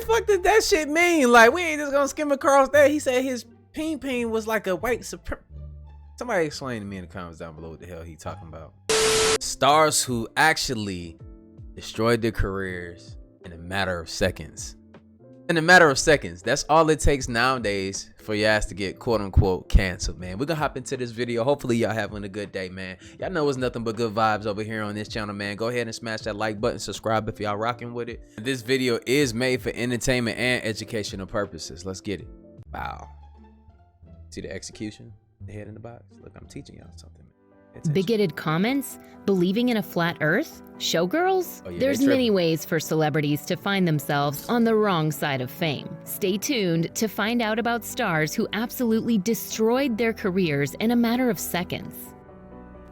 fuck did that shit mean? Like, we ain't just gonna skim across that. He said his peen was like a white Somebody explain to me in the comments down below what the hell he talking about. Stars who actually destroyed their careers in a matter of seconds. In a matter of seconds. That's all it takes nowadays for your ass to get quote unquote canceled, man. We're gonna hop into this video. Hopefully y'all having a good day, man. Y'all know it's nothing but good vibes over here on this channel, man. Go ahead and smash that like button, subscribe if y'all rocking with it. This video is made for entertainment and educational purposes. Let's get it. Wow. See the execution? The head in the box. Look, I'm teaching y'all something. Bigoted comments? Believing in a flat earth? Showgirls? Oh, yeah, there's many ways for celebrities to find themselves on the wrong side of fame. Stay tuned to find out about stars who absolutely destroyed their careers in a matter of seconds.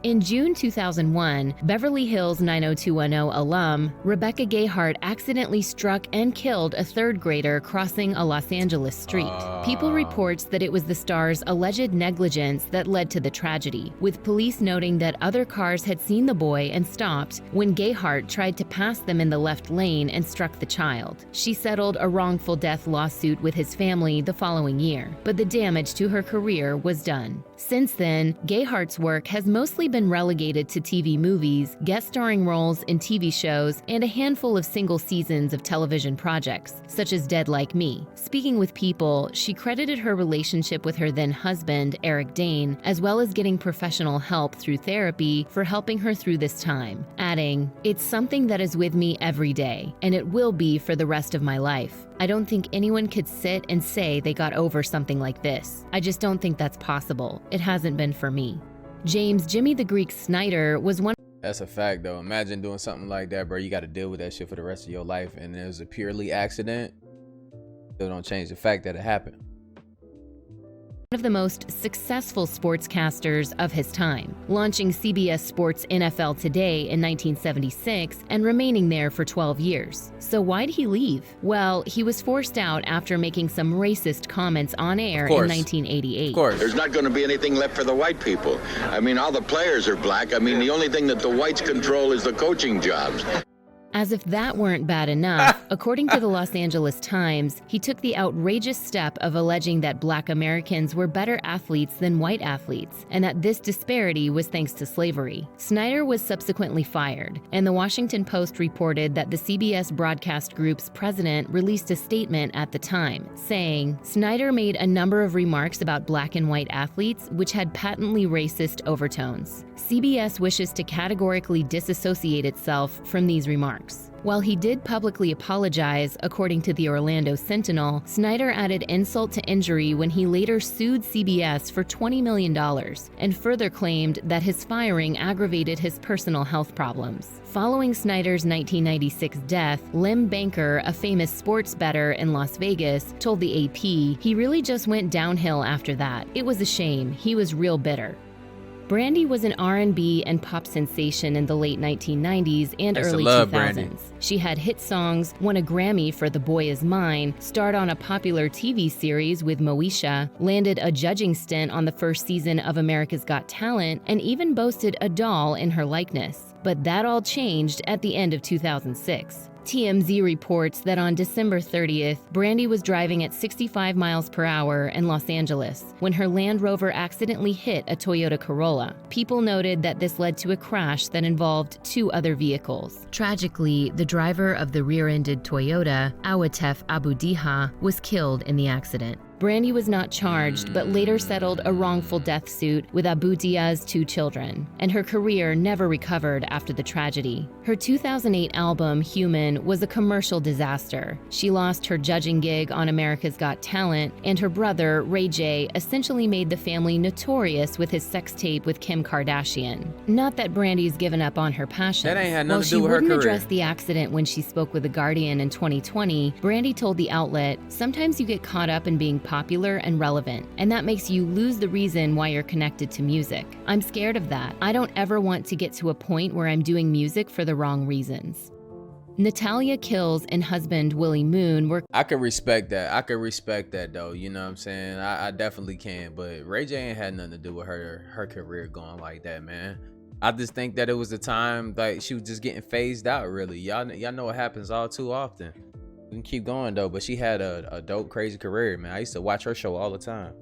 In June 2001, Beverly Hills 90210 alum Rebecca Gayheart accidentally struck and killed a third grader crossing a Los Angeles street. People reports that it was the star's alleged negligence that led to the tragedy, with police noting that other cars had seen the boy and stopped when Gayheart tried to pass them in the left lane and struck the child. She settled a wrongful death lawsuit with his family the following year, but the damage to her career was done. Since then, Gayheart's work has mostly been relegated to TV movies, guest starring roles in TV shows, and a handful of single seasons of television projects, such as Dead Like Me. Speaking with People, she credited her relationship with her then husband, Eric Dane, as well as getting professional help through therapy for helping her through this time, adding, "It's something that is with me every day, and it will be for the rest of my life. I don't think anyone could sit and say they got over something like this. I just don't think that's possible. It hasn't been for me." James "Jimmy the Greek" Snyder was one. That's a fact, though. Imagine doing something like that, bro. You got to deal with that shit for the rest of your life, and it was a purely accident. Still don't change the fact that it happened. One of the most successful sportscasters of his time, launching CBS Sports NFL Today in 1976 and remaining there for 12 years. So why'd he leave? Well, he was forced out after making some racist comments on air in 1988. Of course. There's not going to be anything left for the white people. I mean, all the players are black. I mean, the only thing that the whites control is the coaching jobs. As if that weren't bad enough, according to the Los Angeles Times, he took the outrageous step of alleging that Black Americans were better athletes than white athletes, and that this disparity was thanks to slavery. Snyder was subsequently fired, and the Washington Post reported that the CBS Broadcast Group's president released a statement at the time, saying, "Snyder made a number of remarks about black and white athletes which had patently racist overtones. CBS wishes to categorically disassociate itself from these remarks." While he did publicly apologize, according to the Orlando Sentinel, Snyder added insult to injury when he later sued CBS for $20 million and further claimed that his firing aggravated his personal health problems. Following Snyder's 1996 death, Lim Banker, a famous sports bettor in Las Vegas, told the AP, "He really just went downhill after that. It was a shame. He was real bitter." Brandy was an R&B and pop sensation in the late 1990s and early 2000s. Brandy. She had hit songs, won a Grammy for The Boy Is Mine, starred on a popular TV series with Moesha, landed a judging stint on the first season of America's Got Talent, and even boasted a doll in her likeness. But that all changed at the end of 2006. TMZ reports that on December 30th, Brandy was driving at 65 miles per hour in Los Angeles when her Land Rover accidentally hit a Toyota Corolla. People noted that this led to a crash that involved two other vehicles. Tragically, the driver of the rear-ended Toyota, Awatef Abu Diha, was killed in the accident. Brandy was not charged, but later settled a wrongful death suit with Abu Dia's two children, and her career never recovered after the tragedy. Her 2008 album, Human, was a commercial disaster. She lost her judging gig on America's Got Talent, and her brother, Ray J, essentially made the family notorious with his sex tape with Kim Kardashian. Not that Brandy's given up on her passion. That ain't had nothing to do with her career. While she wouldn't address the accident when she spoke with The Guardian in 2020, Brandy told the outlet, "Sometimes you get caught up in being popular and relevant, and that makes you lose the reason why you're connected to music. I'm scared of that. I don't ever want to get to a point where I'm doing music for the wrong reasons." Natalia Kills and husband Willie Moon were— I can respect that. I can respect that, though. You know what I'm saying? I definitely can. But Ray J ain't had nothing to do with her career going like that, man. I just think that it was a time like she was just getting phased out, really. Y'all know what happens all too often. We can keep going though, but she had a dope, crazy career, man. I used to watch her show all the time.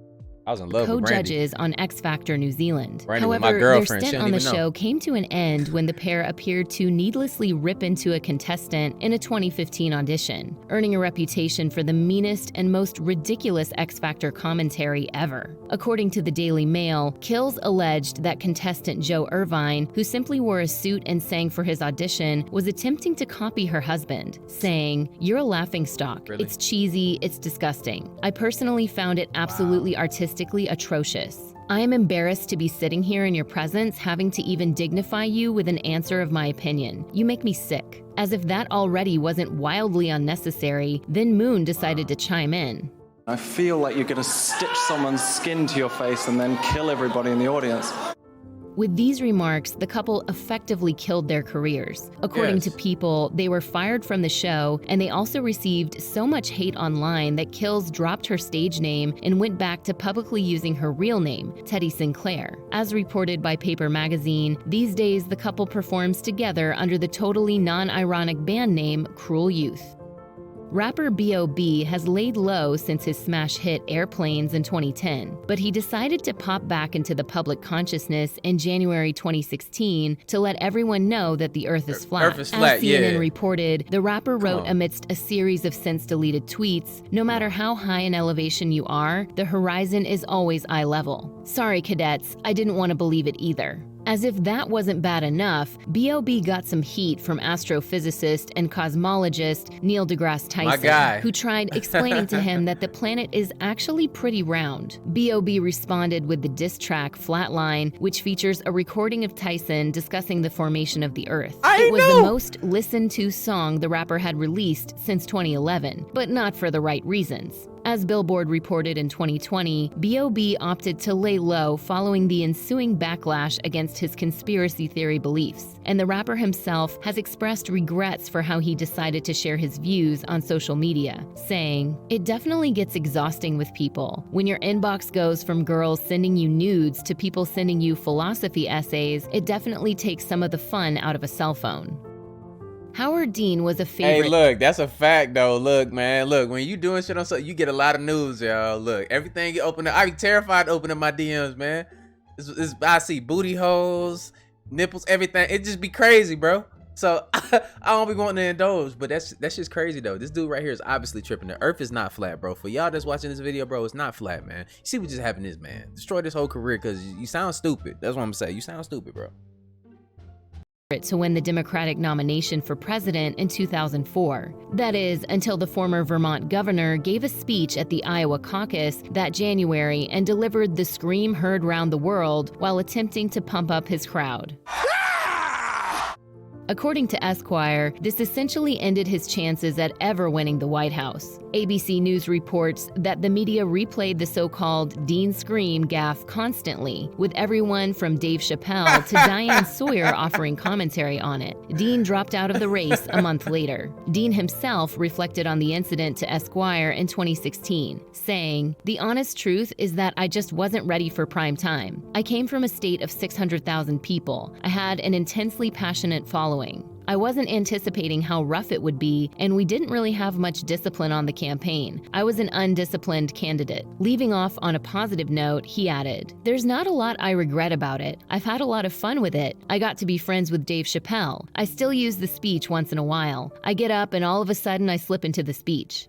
I was in love with Brandy. Co-judges on X Factor New Zealand. Brandy was my However, their girlfriend. stint on the show came to an end when the pair appeared to needlessly rip into a contestant in a 2015 audition, earning a reputation for the meanest and most ridiculous X Factor commentary ever. According to the Daily Mail, Kills alleged that contestant Joe Irvine, who simply wore a suit and sang for his audition, was attempting to copy her husband, saying, "You're a laughingstock. Really? It's cheesy, it's disgusting. I personally found it absolutely artistically atrocious. I am embarrassed to be sitting here in your presence having to even dignify you with an answer of my opinion. You make me sick." As if that already wasn't wildly unnecessary, then Moon decided to chime in. I feel like you're gonna stitch someone's skin to your face and then kill everybody in the audience. With these remarks, the couple effectively killed their careers. According to People, they were fired from the show, and they also received so much hate online that Kills dropped her stage name and went back to publicly using her real name, Teddy Sinclair. As reported by Paper Magazine, these days the couple performs together under the totally non-ironic band name Cruel Youth. Rapper B.O.B. has laid low since his smash hit Airplanes in 2010, but he decided to pop back into the public consciousness in January 2016 to let everyone know that the Earth is flat. As CNN reported, the rapper wrote amidst a series of since-deleted tweets, "No matter how high in elevation you are, the horizon is always eye level. Sorry, cadets, I didn't want to believe it either." As if that wasn't bad enough, B.O.B. got some heat from astrophysicist and cosmologist Neil deGrasse Tyson, who tried explaining to him that the planet is actually pretty round. B.O.B. responded with the diss track Flatline, which features a recording of Tyson discussing the formation of the Earth. It was the most listened to song the rapper had released since 2011, but not for the right reasons. As Billboard reported in 2020, B.O.B. opted to lay low following the ensuing backlash against his conspiracy theory beliefs, and the rapper himself has expressed regrets for how he decided to share his views on social media, saying, "It definitely gets exhausting with people. When your inbox goes from girls sending you nudes to people sending you philosophy essays, it definitely takes some of the fun out of a cell phone." Howard Dean was a favorite. Hey, look, that's a fact, though. Look, man, look, when you doing shit on something, you get a lot of news, y'all. Look, everything you open up, I be terrified to open up my DMs, man. I see booty holes, nipples, everything. It just be crazy, bro. So I don't be wanting to indulge, but that's just crazy, though. This dude right here is obviously tripping. The Earth is not flat, bro. For y'all that's watching this video, bro, it's not flat, man. You see what just happened to this man? Destroyed his whole career because you sound stupid. That's what I'm saying. You sound stupid, bro. To win the Democratic nomination for president in 2004. That is, until the former Vermont governor gave a speech at the Iowa caucus that January and delivered the scream heard round the world while attempting to pump up his crowd. According to Esquire, this essentially ended his chances at ever winning the White House. ABC News reports that the media replayed the so-called Dean Scream gaffe constantly, with everyone from Dave Chappelle to Diane Sawyer offering commentary on it. Dean dropped out of the race a month later. Dean himself reflected on the incident to Esquire in 2016, saying, "The honest truth is that I just wasn't ready for prime time. I came from a state of 600,000 people. I had an intensely passionate following. I wasn't anticipating how rough it would be, and we didn't really have much discipline on the campaign. I was an undisciplined candidate." Leaving off on a positive note, he added, "There's not a lot I regret about it. I've had a lot of fun with it. I got to be friends with Dave Chappelle. I still use the speech once in a while. I get up and all of a sudden I slip into the speech."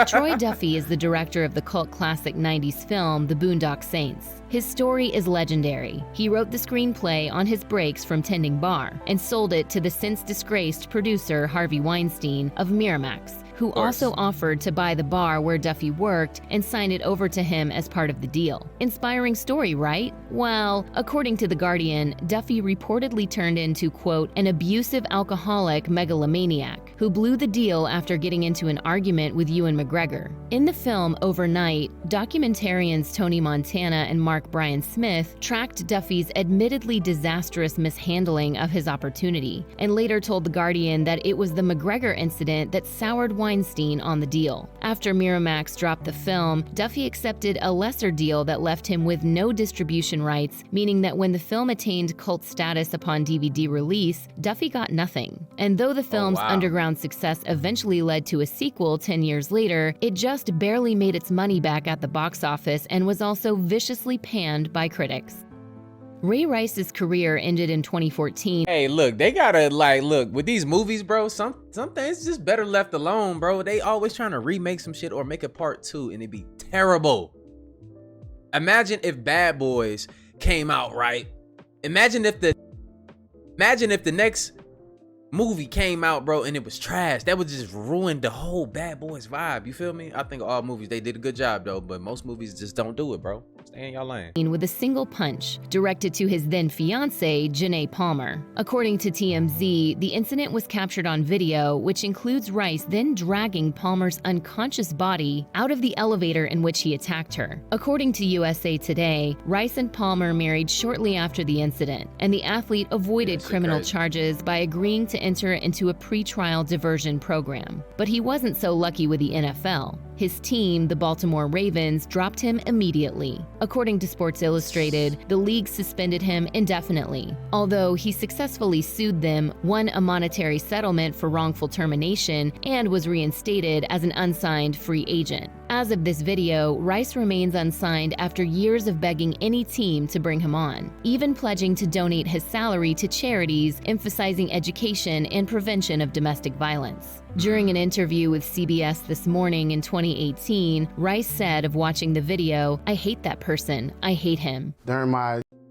Troy Duffy is the director of the cult classic 90s film The Boondock Saints. His story is legendary. He wrote the screenplay on his breaks from tending bar and sold it to the since disgraced producer Harvey Weinstein of Miramax, who also offered to buy the bar where Duffy worked and sign it over to him as part of the deal. Inspiring story, right? Well, according to The Guardian, Duffy reportedly turned into, quote, "an abusive alcoholic megalomaniac who blew the deal after getting into an argument with Ewan McGregor." In the film Overnight, documentarians Tony Montana and Mark Bryan Smith tracked Duffy's admittedly disastrous mishandling of his opportunity, and later told The Guardian that it was the McGregor incident that soured Weinstein on the deal. After Miramax dropped the film, Duffy accepted a lesser deal that left him with no distribution rights, meaning that when the film attained cult status upon DVD release, Duffy got nothing. And though the film's underground success eventually led to a sequel 10 years later, it just barely made its money back at the box office and was also viciously panned by critics. Ray Rice's career ended in 2014. Hey, look, they gotta look with these movies, bro. Some things just better left alone, bro. They always trying to remake some shit or make a part 2, and it'd be terrible. Imagine if Bad Boys came out, right? Imagine if the next movie came out, bro, and it was trash. That would just ruin the whole Bad Boys vibe. You feel me? I think all movies, they did a good job though, but most movies just don't do it, bro. Stay in y'all lane. With a single punch, directed to his then fiancée, Janae Palmer. According to TMZ, the incident was captured on video, which includes Rice then dragging Palmer's unconscious body out of the elevator in which he attacked her. According to USA Today, Rice and Palmer married shortly after the incident, and the athlete avoided criminal charges by agreeing to enter into a pre-trial diversion program. But he wasn't so lucky with the NFL. His team, the Baltimore Ravens, dropped him immediately. According to Sports Illustrated, the league suspended him indefinitely. Although he successfully sued them, won a monetary settlement for wrongful termination, and was reinstated as an unsigned free agent. As of this video, Rice remains unsigned after years of begging any team to bring him on, even pledging to donate his salary to charities emphasizing education and prevention of domestic violence. During an interview with CBS This Morning in 2018, Rice said of watching the video, "I hate that person. I hate him."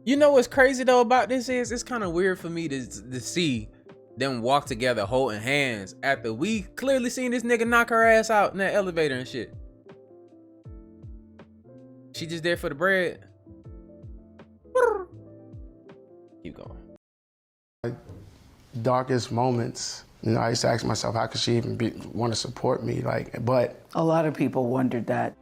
You know what's crazy though about this is it's kind of weird for me to see them walk together holding hands after we clearly seen this nigga knock her ass out in that elevator and shit. She just there for the bread. Keep going. Darkest moments, you know, I used to ask myself, how could she even want to support me? But a lot of people wondered that.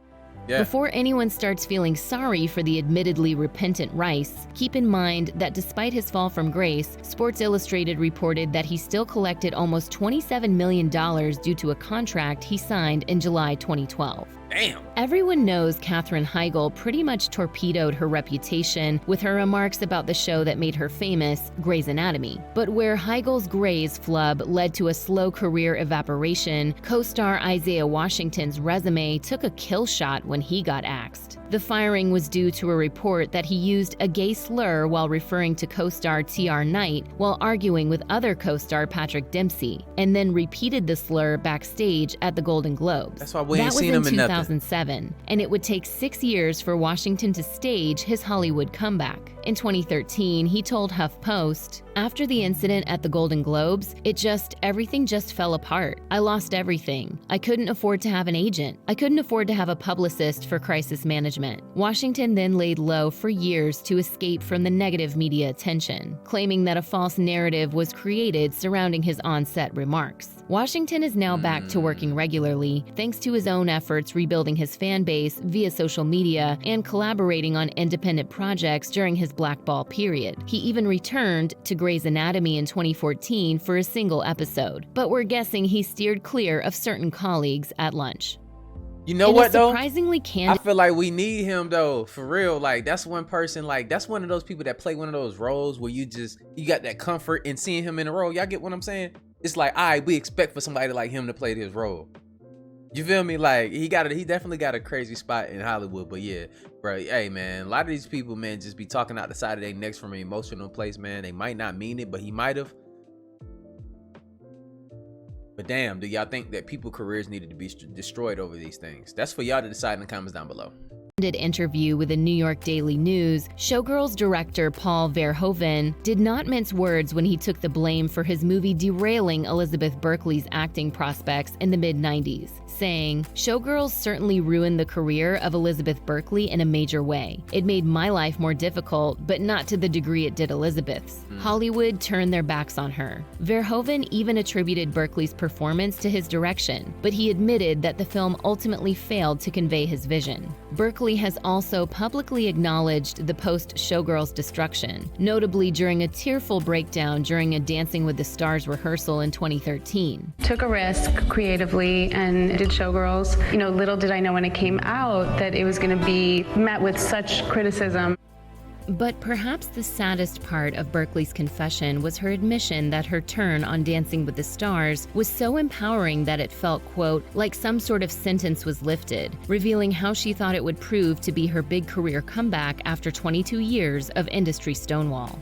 Yeah. Before anyone starts feeling sorry for the admittedly repentant Rice, keep in mind that despite his fall from grace, Sports Illustrated reported that he still collected almost $27 million due to a contract he signed in July 2012. Damn. Everyone knows Katherine Heigl pretty much torpedoed her reputation with her remarks about the show that made her famous, Grey's Anatomy. But where Heigl's Grey's flub led to a slow career evaporation, co-star Isaiah Washington's resume took a kill shot when he got axed. The firing was due to a report that he used a gay slur while referring to co-star T.R. Knight while arguing with other co-star Patrick Dempsey, and then repeated the slur backstage at the Golden Globes. That's why we ain't seen him in nothing. 2007, and it would take 6 years for Washington to stage his Hollywood comeback. In 2013, he told HuffPost, "After the incident at the Golden Globes, everything just fell apart. I lost everything. I couldn't afford to have an agent. I couldn't afford to have a publicist for crisis management." Washington then laid low for years to escape from the negative media attention, claiming that a false narrative was created surrounding his on-set remarks. Washington is now back to working regularly, thanks to his own efforts rebuilding his fan base via social media and collaborating on independent projects during his blackball period. He even returned to Grey's Anatomy in 2014 for a single episode, but we're guessing he steered clear of certain colleagues at lunch. You know what though? Surprisingly candid. I feel like we need him though, for real. Like that's one person, like that's one of those people that play one of those roles where you got that comfort in seeing him in a role. Y'all get what I'm saying? It's like, all right, we expect for somebody like him to play this role. You feel me? Like he definitely got a crazy spot in Hollywood. But yeah, bro, hey man, a lot of these people, man, just be talking out the side of their necks from an emotional place, man. They might not mean it, but he might have. But damn, do y'all think that people's careers needed to be destroyed over these things? That's for y'all to decide in the comments down below. Interview with the New York Daily News, Showgirls director Paul Verhoeven did not mince words when he took the blame for his movie derailing Elizabeth Berkley's acting prospects in the mid-90s, saying, "Showgirls certainly ruined the career of Elizabeth Berkley in a major way. It made my life more difficult, but not to the degree it did Elizabeth's. Hollywood turned their backs on her. Verhoeven even attributed Berkley's performance to his direction, but he admitted that the film ultimately failed to convey his vision. Berkley has also publicly acknowledged the post-Showgirls destruction, notably during a tearful breakdown during a Dancing with the Stars rehearsal in 2013. Took a risk creatively and did Showgirls. You know, little did I know when it came out that it was going to be met with such criticism. But perhaps the saddest part of Berkley's confession was her admission that her turn on Dancing with the Stars was so empowering that it felt, quote, like some sort of sentence was lifted, revealing how she thought it would prove to be her big career comeback after 22 years of industry stonewall.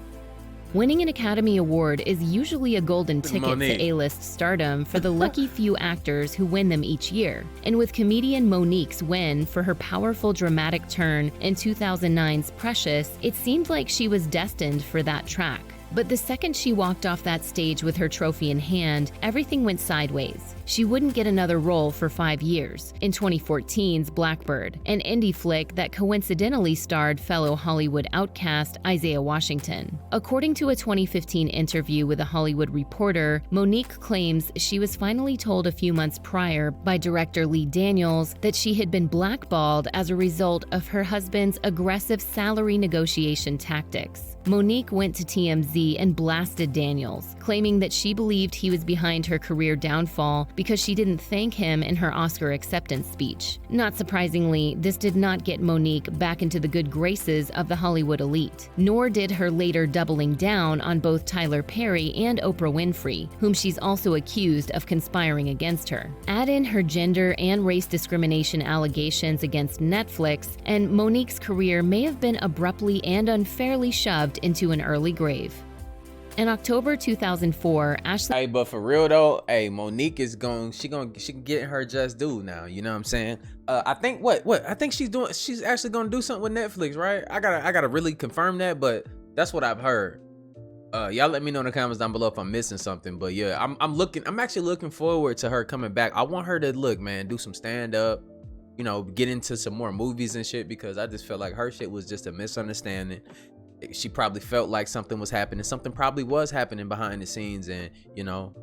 Winning an Academy Award is usually a golden ticket to A-list stardom for the lucky few actors who win them each year. And with comedian Monique's win for her powerful dramatic turn in 2009's Precious, it seemed like she was destined for that track. But the second she walked off that stage with her trophy in hand, everything went sideways. She wouldn't get another role for 5 years, in 2014's Blackbird, an indie flick that coincidentally starred fellow Hollywood outcast Isaiah Washington. According to a 2015 interview with a Hollywood Reporter, Monique claims she was finally told a few months prior by director Lee Daniels that she had been blackballed as a result of her husband's aggressive salary negotiation tactics. Monique went to TMZ and blasted Daniels, claiming that she believed he was behind her career downfall because she didn't thank him in her Oscar acceptance speech. Not surprisingly, this did not get Monique back into the good graces of the Hollywood elite, nor did her later doubling down on both Tyler Perry and Oprah Winfrey, whom she's also accused of conspiring against her. Add in her gender and race discrimination allegations against Netflix, and Monique's career may have been abruptly and unfairly shoved into an early grave. In October 2004, Ashley. Hey, but for real though, hey, Monique is she can get her just due now. You know what I'm saying? I think I think she's actually gonna do something with Netflix, right? I gotta really confirm that, but that's what I've heard. Y'all let me know in the comments down below if I'm missing something. But yeah, I'm actually looking forward to her coming back. I want her to do some stand up, you know, get into some more movies and shit, because I just felt like her shit was just a misunderstanding. She probably felt like something was happening. Something probably was happening behind the scenes, and you know,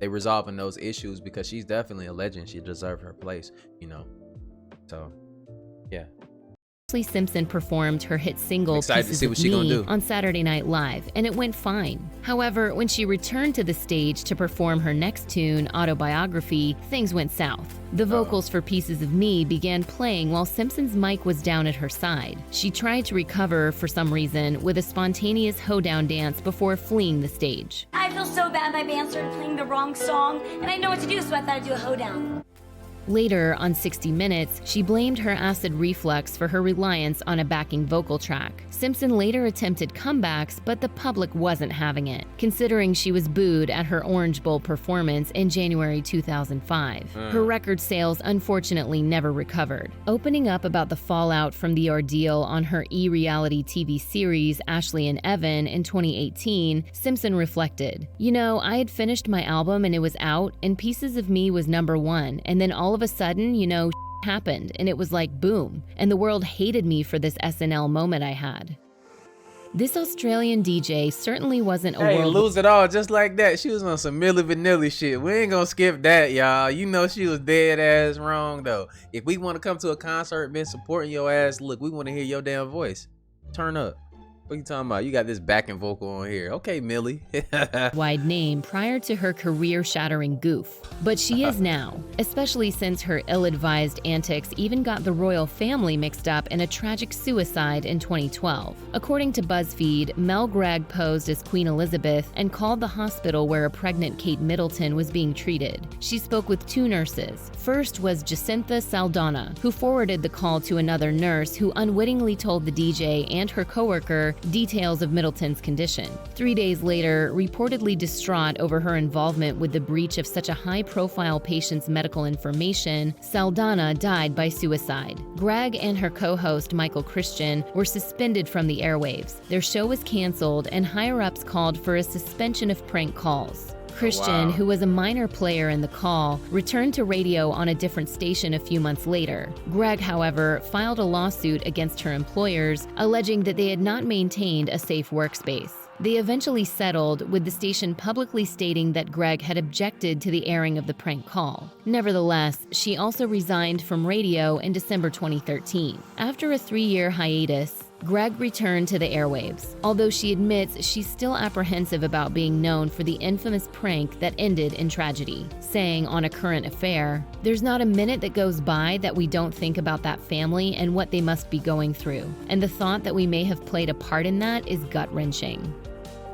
they resolving those issues, because she's definitely a legend. She deserved her place, you know. So, yeah. Simpson performed her hit single Pieces of Me on Saturday Night Live, and it went fine. However, when she returned to the stage to perform her next tune, Autobiography, things went south. The vocals for Pieces of Me began playing while Simpson's mic was down at her side. She tried to recover for some reason with a spontaneous hoedown dance before fleeing the stage. I feel so bad my band started playing the wrong song, and I know what to do, so I thought I'd do a hoedown. Later, on 60 Minutes, she blamed her acid reflux for her reliance on a backing vocal track. Simpson later attempted comebacks, but the public wasn't having it, considering she was booed at her Orange Bowl performance in January 2005. Her record sales unfortunately never recovered. Opening up about the fallout from the ordeal on her e-reality TV series Ashley and Evan in 2018, Simpson reflected, "You know, I had finished my album and it was out, and Pieces of Me was #1, and then all of a sudden, you know, happened, and it was like boom, and the world hated me for this SNL moment I had." This Australian DJ certainly wasn't a lose it all just like that. She was on some Milli Vanilli shit. We ain't gonna skip that, y'all. You know she was dead ass wrong though. If we want to come to a concert, been supporting your ass, look, we want to hear your damn voice. Turn up. What you talking about? You got this backing vocal on here. Okay, Millie. wide name prior to her career-shattering goof. But she is now, especially since her ill-advised antics even got the royal family mixed up in a tragic suicide in 2012. According to BuzzFeed, Mel Gregg posed as Queen Elizabeth and called the hospital where a pregnant Kate Middleton was being treated. She spoke with 2 nurses. First was Jacinta Saldana, who forwarded the call to another nurse who unwittingly told the DJ and her coworker details of Middleton's condition. 3 days later, reportedly distraught over her involvement with the breach of such a high-profile patient's medical information, Saldana died by suicide. Gregg and her co-host Michael Christian were suspended from the airwaves. Their show was canceled, and higher-ups called for a suspension of prank calls. Christian, who was a minor player in the call, returned to radio on a different station a few months later. Gregg, however, filed a lawsuit against her employers, alleging that they had not maintained a safe workspace. They eventually settled, with the station publicly stating that Greg had objected to the airing of the prank call. Nevertheless, she also resigned from radio in December 2013. After a 3-year hiatus, Greg returned to the airwaves, although she admits she's still apprehensive about being known for the infamous prank that ended in tragedy, saying on A Current Affair, "There's not a minute that goes by that we don't think about that family and what they must be going through, and the thought that we may have played a part in that is gut-wrenching."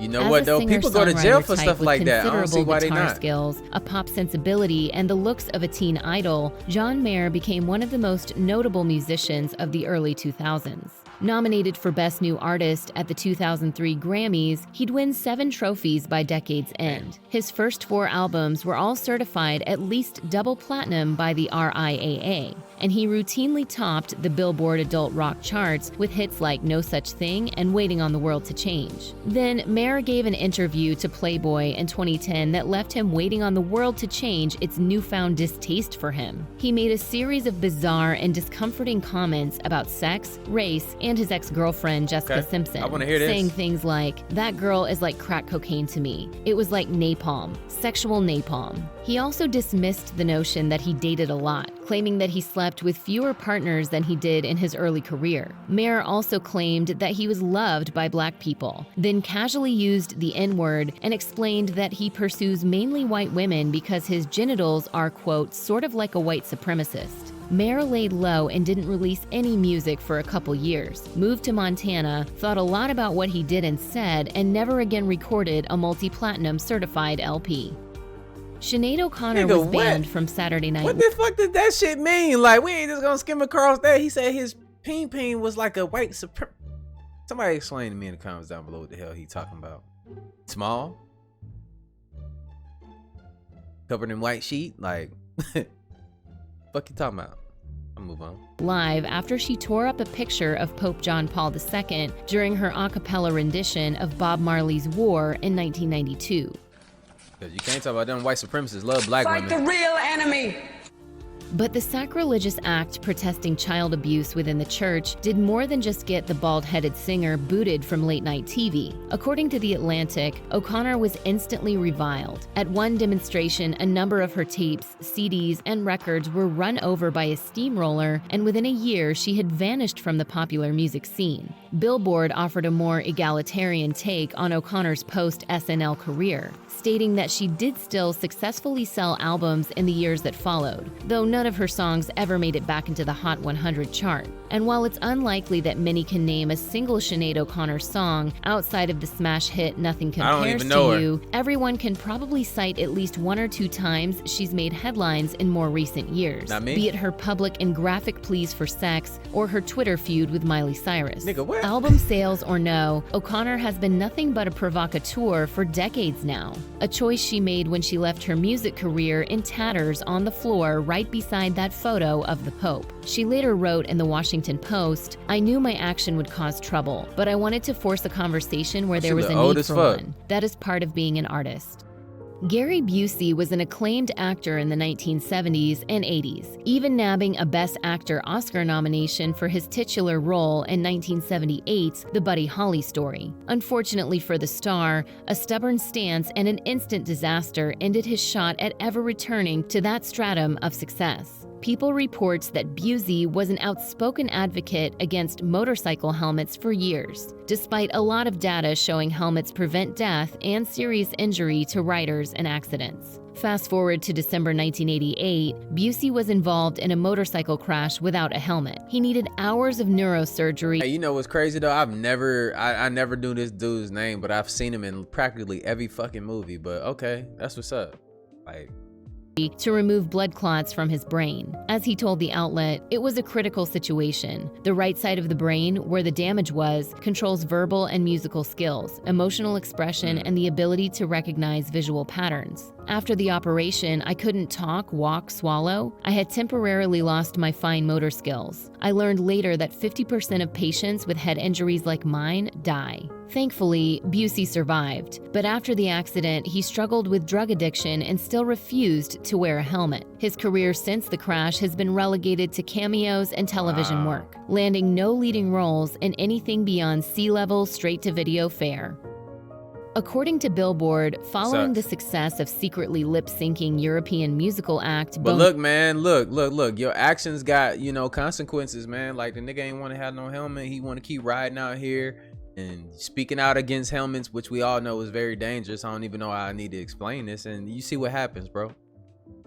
You know what though? People go to jail for stuff like that. I don't see why they not. Skills, a pop sensibility, and the looks of a teen idol, John Mayer became one of the most notable musicians of the early 2000s. Nominated for Best New Artist at the 2003 Grammys, he'd win 7 trophies by decade's end. His first 4 albums were all certified at least double platinum by the RIAA, and he routinely topped the Billboard adult rock charts with hits like No Such Thing and Waiting on the World to Change. Then Mayer gave an interview to Playboy in 2010 that left him waiting on the world to change its newfound distaste for him. He made a series of bizarre and discomforting comments about sex, race, and his ex-girlfriend Jessica Simpson, I want to hear this. Saying things like, "That girl is like crack cocaine to me. It was like napalm, sexual napalm." He also dismissed the notion that he dated a lot, claiming that he slept with fewer partners than he did in his early career. Mayer also claimed that he was loved by black people, then casually used the N-word and explained that he pursues mainly white women because his genitals are, quote, "sort of like a white supremacist." Mayer laid low and didn't release any music for a couple years, moved to Montana, thought a lot about what he did and said, and never again recorded a multi-platinum certified LP. Sinead O'Connor was banned from Saturday Night. What the fuck did that shit mean? Like, we ain't just gonna skim across that. He said his peen was like a white supreme. Somebody explain to me in the comments down below what the hell he talking about. Small? Covered in white sheet? Like, fuck you talking about? I'll move on. Live after she tore up a picture of Pope John Paul II during her a cappella rendition of Bob Marley's War in 1992. Because you can't talk about them white supremacists love black women. Fight the real enemy. But the sacrilegious act protesting child abuse within the church did more than just get the bald-headed singer booted from late-night TV. According to The Atlantic, O'Connor was instantly reviled. At one demonstration, a number of her tapes, CDs, and records were run over by a steamroller, and within a year, she had vanished from the popular music scene. Billboard offered a more egalitarian take on O'Connor's post-SNL career, stating that she did still successfully sell albums in the years that followed, though none of her songs ever made it back into the Hot 100 chart. And while it's unlikely that many can name a single Sinead O'Connor song outside of the smash hit Nothing Compares to You, everyone can probably cite at least 1 or 2 times she's made headlines in more recent years, Not me. be it her public and graphic pleas for sex or her Twitter feud with Miley Cyrus. Nigga, what? Album sales or no, O'Connor has been nothing but a provocateur for decades now, a choice she made when she left her music career in tatters on the floor right beside that photo of the Pope. She later wrote in the Washington Post, "I knew my action would cause trouble, but I wanted to force a conversation where there was a need for one. That is part of being an artist." Gary Busey was an acclaimed actor in the 1970s and 80s, even nabbing a Best Actor Oscar nomination for his titular role in 1978's The Buddy Holly Story. Unfortunately for the star, a stubborn stance and an instant disaster ended his shot at ever returning to that stratum of success. People reports that Busey was an outspoken advocate against motorcycle helmets for years, despite a lot of data showing helmets prevent death and serious injury to riders and accidents. Fast forward to December 1988, Busey was involved in a motorcycle crash without a helmet. He needed hours of neurosurgery. Hey, you know what's crazy though? I never knew this dude's name, but I've seen him in practically every fucking movie. But okay, that's what's up. Like, to remove blood clots from his brain. As he told the outlet, it was a critical situation. The right side of the brain, where the damage was, controls verbal and musical skills, emotional expression, and the ability to recognize visual patterns. After the operation, I couldn't talk, walk, swallow. I had temporarily lost my fine motor skills. I learned later that 50% of patients with head injuries like mine die. Thankfully, Busey survived, but after the accident, he struggled with drug addiction and still refused to wear a helmet. His career since the crash has been relegated to cameos and television work, landing no leading roles in anything beyond C-level straight-to-video fare. According to Billboard, following the Sucks. success of secretly lip-syncing European musical act But look, man, look. Your actions got, you know, consequences, man. Like the nigga ain't want to have no helmet. He want to keep riding out here and speaking out against helmets, which we all know is very dangerous. I don't even know how I need to explain this. And you see what happens, bro.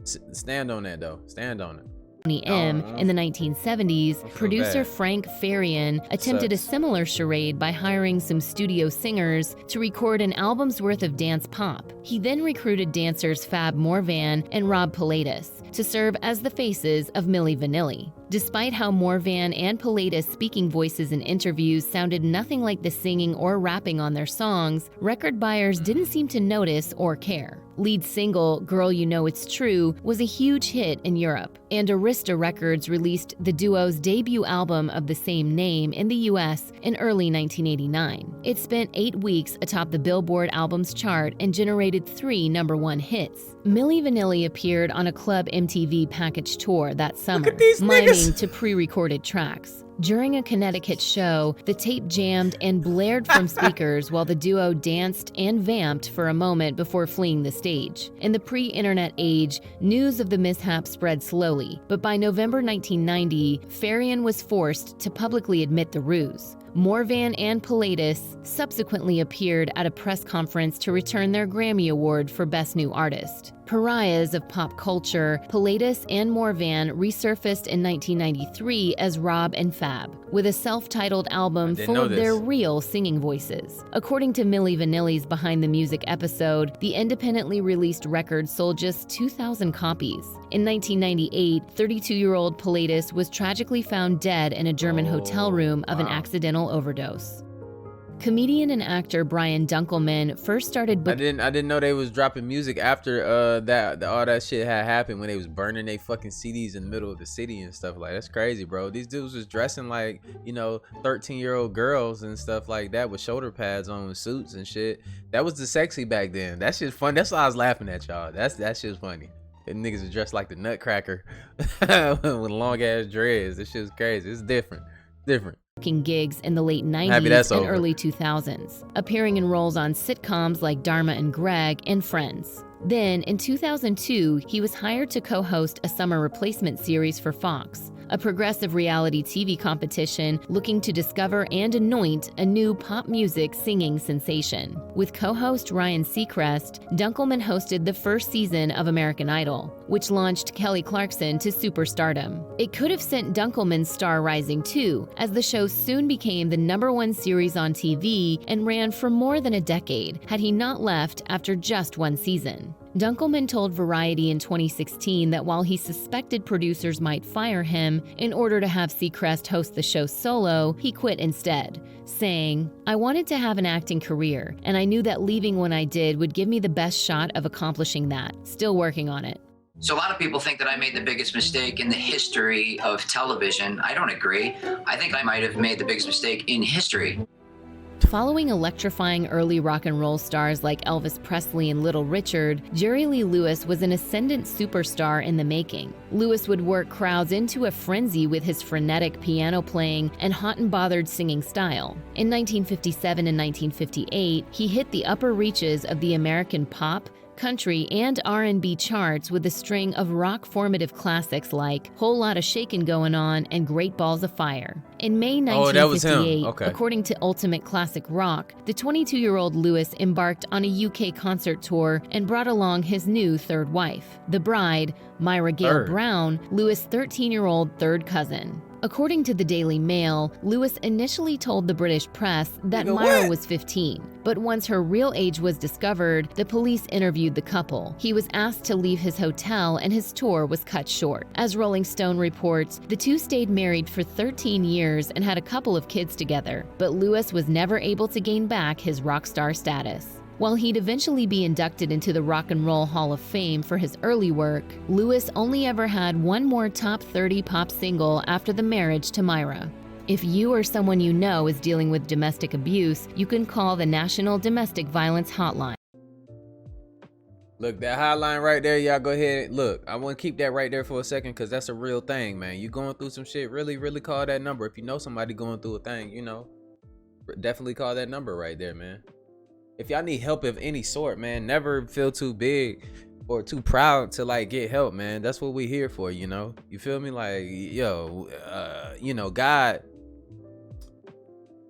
Stand on that, though. Stand on it. M in the 1970s, producer bad. Frank Farian attempted a similar charade by hiring some studio singers to record an album's worth of dance pop. He then recruited dancers Fab Morvan and Rob Pilatus to serve as the faces of Milli Vanilli. Despite how Morvan and Pilatus' speaking voices in interviews sounded nothing like the singing or rapping on their songs, record buyers didn't seem to notice or care. Lead single Girl You Know It's True was a huge hit in Europe, and Arista Records released the duo's debut album of the same name in the US in early 1989. It spent 8 weeks atop the Billboard albums chart and generated 3 #1 hits. Milli Vanilli appeared on a Club MTV package tour that summer, miming to pre-recorded tracks. During a Connecticut show, the tape jammed and blared from speakers while the duo danced and vamped for a moment before fleeing the stage. In the pre-internet age, news of the mishap spread slowly, but by November 1990, Farian was forced to publicly admit the ruse. Morvan and Pilatus subsequently appeared at a press conference to return their Grammy Award for Best New Artist. Pariahs of pop culture, Pilatus and Morvan resurfaced in 1993 as Rob and Fab, with a self-titled album full of their real singing voices. According to Milli Vanilli's Behind the Music episode, the independently released record sold just 2,000 copies. In 1998, 32-year-old Pilatus was tragically found dead in a German hotel room of an accidental overdose. Comedian and actor Brian Dunkelman first started I didn't know they was dropping music after all that shit had happened, when they was burning they fucking CDs in the middle of the city and stuff. Like, that's crazy, bro. These dudes was dressing like, you know, 13-year-old girls and stuff like that with shoulder pads on and suits and shit. That was the sexy back then. That shit's fun. That's why I was laughing at y'all. That shit's funny. And niggas are dressed like the Nutcracker with long ass dreads. This shit's crazy. It's different. Gigs in the late 90s and early 2000s, appearing in roles on sitcoms like Dharma and Greg and Friends. Then, in 2002, he was hired to co-host a summer replacement series for Fox, a progressive reality TV competition looking to discover and anoint a new pop music singing sensation. With co-host Ryan Seacrest, Dunkelman hosted the first season of American Idol, which launched Kelly Clarkson to superstardom. It could have sent Dunkelman's star rising too, as the show soon became the #1 series on TV and ran for more than a decade, had he not left after just 1 season. Dunkelman told Variety in 2016 that while he suspected producers might fire him in order to have Seacrest host the show solo, he quit instead, saying, "I wanted to have an acting career, and I knew that leaving when I did would give me the best shot of accomplishing that. Still working on it." So a lot of people think that I made the biggest mistake in the history of television. I don't agree. I think I might have made the biggest mistake in history. Following electrifying early rock and roll stars like Elvis Presley and Little Richard, Jerry Lee Lewis was an ascendant superstar in the making. Lewis would work crowds into a frenzy with his frenetic piano playing and hot and bothered singing style. In 1957 and 1958, he hit the upper reaches of the American pop, country, and R&B charts with a string of rock-formative classics like Whole Lotta Shakin' Goin' On and Great Balls of Fire. In May 1958, according to Ultimate Classic Rock, the 22-year-old Lewis embarked on a UK concert tour and brought along his new third wife, the bride, Myra Gale Brown, Lewis' 13-year-old third cousin. According to the Daily Mail, Lewis initially told the British press that Myra was 15, but once her real age was discovered, the police interviewed the couple. He was asked to leave his hotel and his tour was cut short. As Rolling Stone reports, the two stayed married for 13 years and had a couple of kids together, but Lewis was never able to gain back his rock star status. While he'd eventually be inducted into the Rock and Roll Hall of Fame for his early work, Lewis only ever had one more top 30 pop single after the marriage to Myra. If you or someone you know is dealing with domestic abuse, you can call the National Domestic Violence Hotline. Look, that hotline right there, y'all go ahead. Look, I want to keep that right there for a second because that's a real thing, man. You going through some shit, really call that number. If you know somebody going through a thing, you know, definitely call that number right there, man. if y'all need help of any sort, man, never feel too big or too proud to like get help, man. That's what we here for, you know. You feel me? Like, yo, you know, God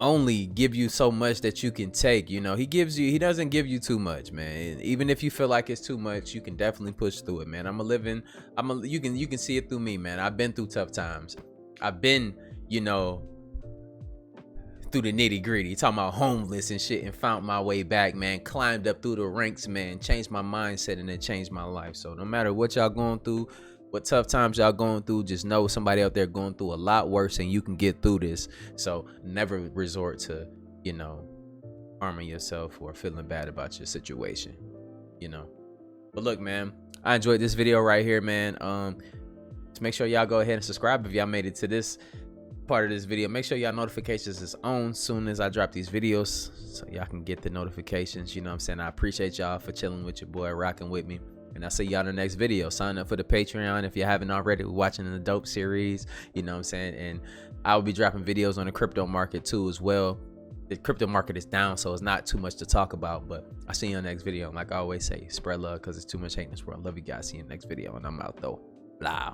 only give you so much that you can take, you know. He doesn't give you too much, man. Even if you feel like it's too much, you can definitely push through it, man. You can see it through me, man. I've been through tough times. I've been, you know, through the nitty gritty, talking about homeless and shit, and found my way back, man. Climbed up through the ranks, man. Changed my mindset, and it changed my life. So no matter what y'all going through, what tough times y'all going through, just know somebody out there going through a lot worse, and you can get through this. So never resort to, you know, harming yourself or feeling bad about your situation, you know. But look, man, I enjoyed this video right here, man. So make sure y'all go ahead and subscribe if y'all made it to this part of this video. Make sure y'all notifications is on soon as I drop these videos, so y'all can get the notifications. You know what I'm saying? I appreciate y'all for chilling with your boy, rocking with me, and I'll see y'all in the next video. Sign up for the Patreon if you haven't already. We're watching the dope series, you know what I'm saying? And I will be dropping videos on the crypto market too as well. The crypto market is down, so it's not too much to talk about, but I'll see you in the next video. And like I always say, spread love, because it's too much hate in this world. Love you guys. See you in the next video, and I'm out though. Blah.